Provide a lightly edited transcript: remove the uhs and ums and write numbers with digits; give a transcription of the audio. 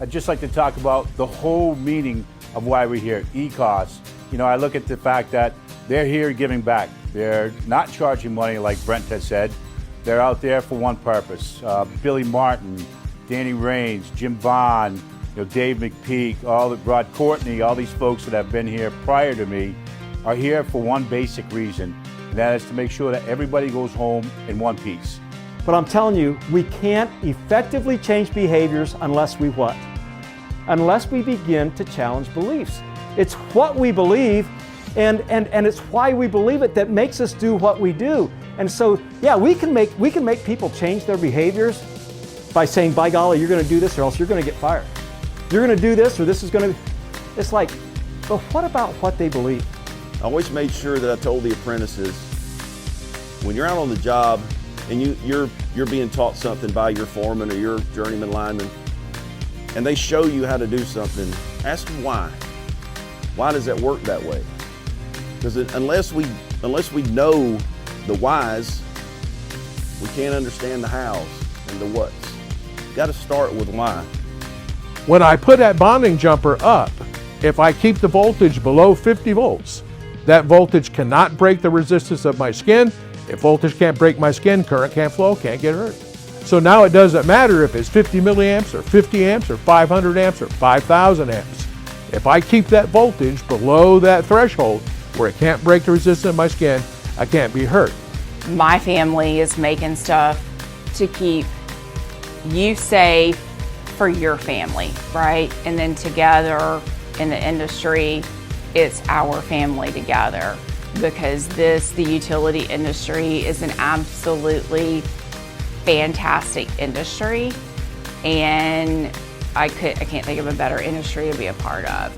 I'd just like to talk about the whole meaning of why we're here, ECOS. You know, I look at the fact that they're here giving back. They're not charging money like Brent has said. They're out there for one purpose. Billy Martin, Danny Rains, Jim Vaughn, Dave McPeak, Rod Courtney, all these folks that have been here prior to me are here for one basic reason, and that is to make sure that everybody goes home in one piece. But I'm telling you, we can't effectively change behaviors unless we what? Unless we begin to challenge beliefs. It's what we believe and it's why we believe it that makes us do what we do. And so, yeah, we can make people change their behaviors by saying, by golly, you're going to do this or else you're going to get fired. You're going to do this or this is going to, it's like, but what about what they believe? I always made sure that I told the apprentices, when you're out on the job and you're being taught something by your foreman or your journeyman lineman, and they show you how to do something, ask them why. Why does that work that way? Because unless we know the whys, we can't understand the hows and the whats. You got to start with why. When I put that bonding jumper up, if I keep the voltage below 50 volts, that voltage cannot break the resistance of my skin. If voltage can't break my skin, current can't flow, can't get hurt. So now it doesn't matter if it's 50 milliamps or 50 amps or 500 amps or 5,000 amps. If I keep that voltage below that threshold where it can't break the resistance of my skin, I can't be hurt. My family is making stuff to keep you safe for your family, right? And then together in the industry, it's our family together, because the utility industry is an absolutely fantastic industry, and I can't think of a better industry to be a part of.